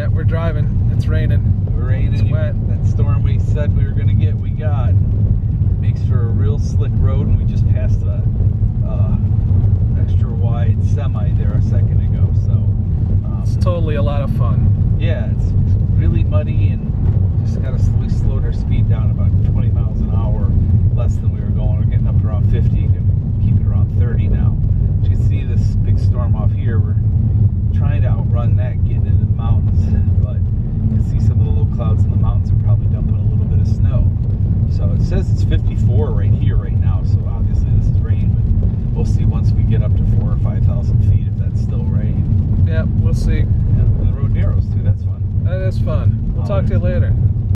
Yeah, we're driving. It's raining. It's wet. That storm we said we were going to get, we got. Makes for a real slick road, and we just passed a extra wide semi there a second ago. So it's totally a lot of fun. Yeah, it's really muddy, and just got to slowed our speed down about 20 miles an hour, less than we were going. We're getting up to around 50, and keep it around 30 now. As you can see this big storm off here, we're trying to outrun that, getting into the mountains, but you can see some of the low clouds in the mountains are probably dumping a little bit of snow. So it says it's 54 right here right now, so obviously this is rain, but we'll see once we get up to 4,000 or 5,000 feet if that's still rain. Yeah, we'll see. Yeah, and the road narrows too, that's fun. That is fun. We'll talk to you later.